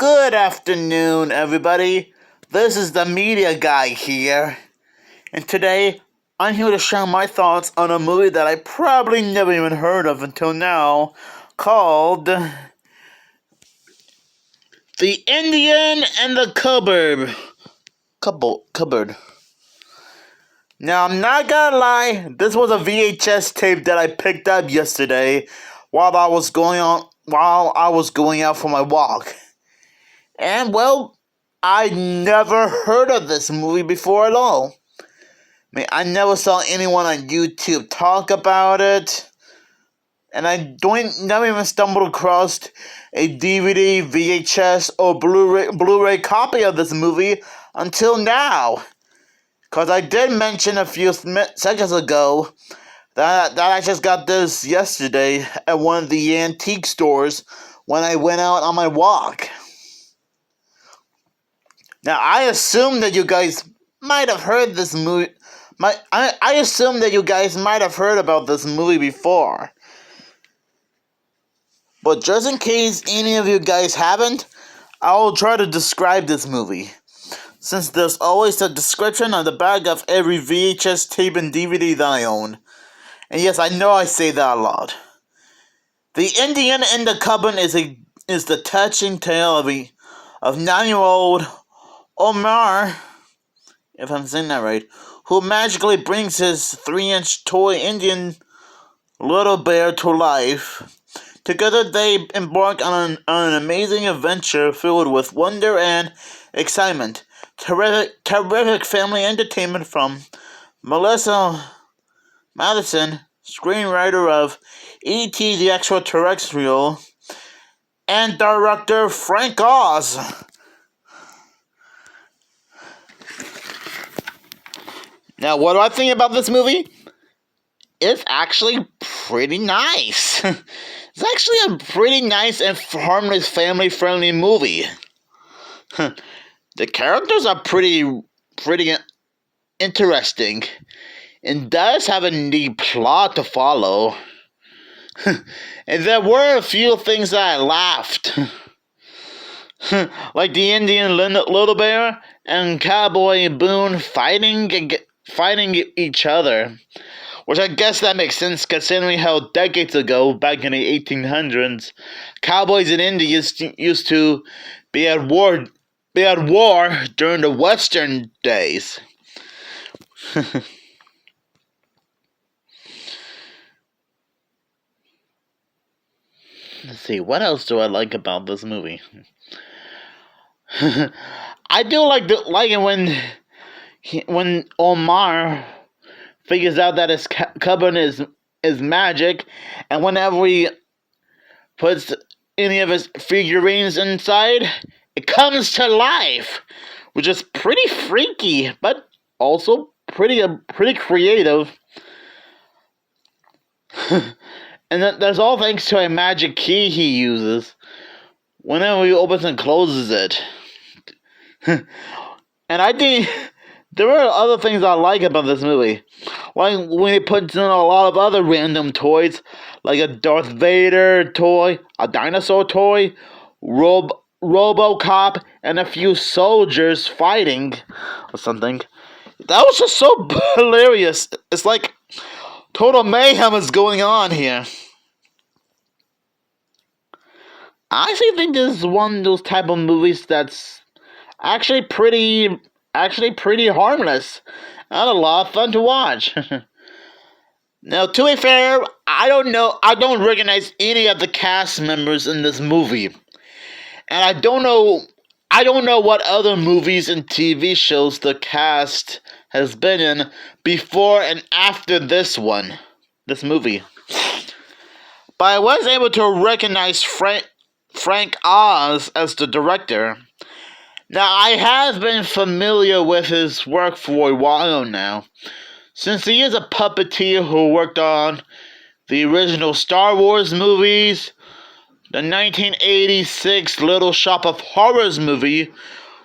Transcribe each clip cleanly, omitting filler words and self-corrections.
Good afternoon, everybody. This is the media guy here, and today I'm here to share my thoughts on a movie that I probably never even heard of until now, called The Indian and the Cupboard. Now, I'm not gonna lie, this was a VHS tape that I picked up yesterday while I was going out for my walk. And well, I never heard of this movie before at all. I never saw anyone on YouTube talk about it, and I never even stumbled across a DVD, VHS, or Blu-ray copy of this movie until now. Because I did mention a few seconds ago that I just got this yesterday at one of the antique stores when I went out on my walk. Now, I assume that you guys might have heard this movie. I assume that you guys might have heard about this movie before. But just in case any of you guys haven't, I'll try to describe this movie, since there's always a description on the back of every VHS tape and DVD that I own. And yes, I know I say that a lot. The Indian in the Cupboard is the touching tale of 9-year-old Omar, if I'm saying that right, who magically brings his 3-inch toy Indian little bear to life. Together they embark on an amazing adventure filled with wonder and excitement. Terrific family entertainment from Melissa Madison, screenwriter of E.T. the Extraterrestrial, and director Frank Oz. Now, what do I think about this movie? It's actually pretty nice. It's actually a pretty nice and harmless, family-friendly movie. The characters are pretty interesting, and does have a neat plot to follow. And there were a few things that I laughed. Like the Indian little bear and Cowboy Boone fighting each other. Which I guess that makes sense considering how decades ago, back in the 1800s, cowboys in India used to be at war during the Western days. Let's see, what else do I like about this movie? I do like it when Omar figures out that his cupboard is magic, and whenever he puts any of his figurines inside, it comes to life, which is pretty freaky, but also pretty creative. And that's all thanks to a magic key he uses whenever he opens and closes it. And I think there are other things I like about this movie. Like when he puts in a lot of other random toys, like a Darth Vader toy, a dinosaur toy, RoboCop, and a few soldiers fighting or something. That was just so hilarious. It's like total mayhem is going on here. I actually think this is one of those type of movies that's actually pretty harmless and a lot of fun to watch. Now, to be fair, I don't recognize any of the cast members in this movie, and I don't know what other movies and TV shows the cast has been in before and after this movie. But I was able to recognize Frank Oz as the director. Now, I have been familiar with his work for a while now, since he is a puppeteer who worked on the original Star Wars movies, the 1986 Little Shop of Horrors movie,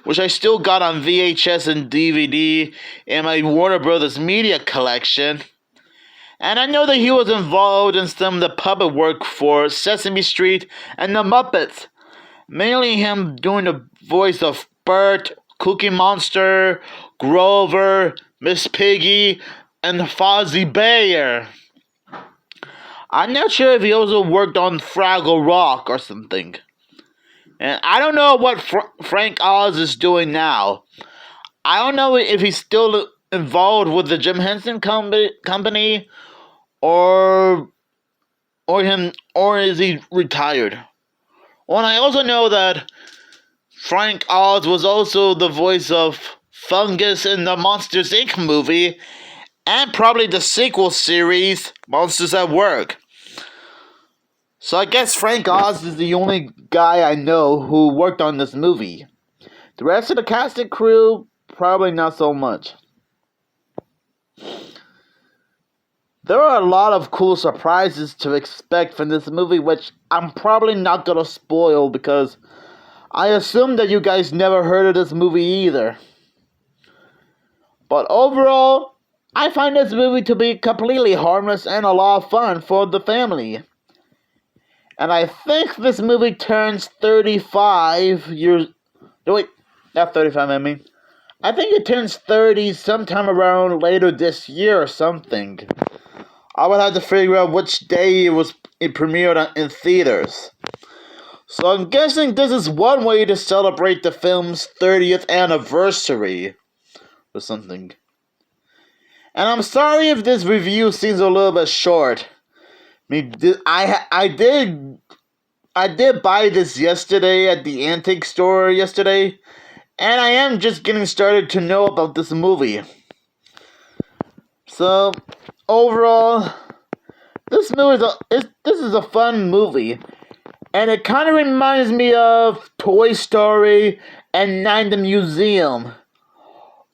which I still got on VHS and DVD in my Warner Brothers media collection, and I know that he was involved in some of the puppet work for Sesame Street and the Muppets. Mainly him doing the voice of Bert, Cookie Monster, Grover, Miss Piggy, and Fozzie Bear. I'm not sure if he also worked on Fraggle Rock or something. And I don't know what Frank Oz is doing now. I don't know if he's still involved with the Jim Henson company or or is he retired. Well, and I also know that Frank Oz was also the voice of Fungus in the Monsters Inc. movie and probably the sequel series Monsters at Work. So I guess Frank Oz is the only guy I know who worked on this movie. The rest of the cast and crew, probably not so much. There are a lot of cool surprises to expect from this movie, which I'm probably not gonna spoil because I assume that you guys never heard of this movie either. But overall, I find this movie to be completely harmless and a lot of fun for the family. And I think this movie turns 35 years... No, wait, not 35, I mean. I think it turns 30 sometime around later this year or something. I would have to figure out which day it premiered in theaters. So I'm guessing this is one way to celebrate the film's 30th anniversary or something. And I'm sorry if this review seems a little bit short. I mean, I did buy this yesterday at the antique store yesterday, and I am just getting started to know about this movie. So overall, this is a fun movie, and it kind of reminds me of Toy Story and Night at the Museum.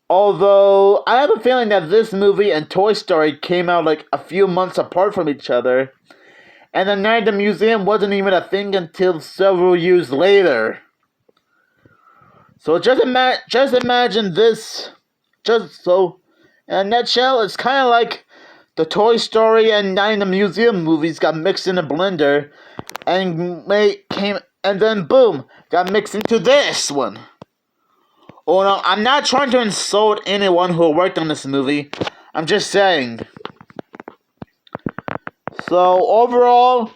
Although I have a feeling that this movie and Toy Story came out like a few months apart from each other, and the Night at the Museum wasn't even a thing until several years later. So just imagine this. Just so, in a nutshell, it's kind of like the Toy Story and Night at the Museum movies got mixed in a blender, and then boom, got mixed into this one. Oh no, I'm not trying to insult anyone who worked on this movie. I'm just saying. So overall,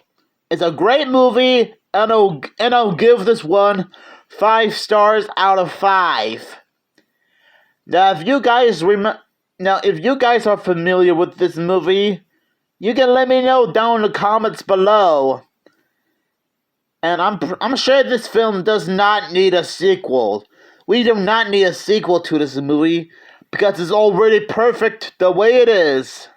it's a great movie, and I'll give this one 5 stars out of 5. Now, if you guys are familiar with this movie, you can let me know down in the comments below. And I'm sure this film does not need a sequel. We do not need a sequel to this movie because it's already perfect the way it is.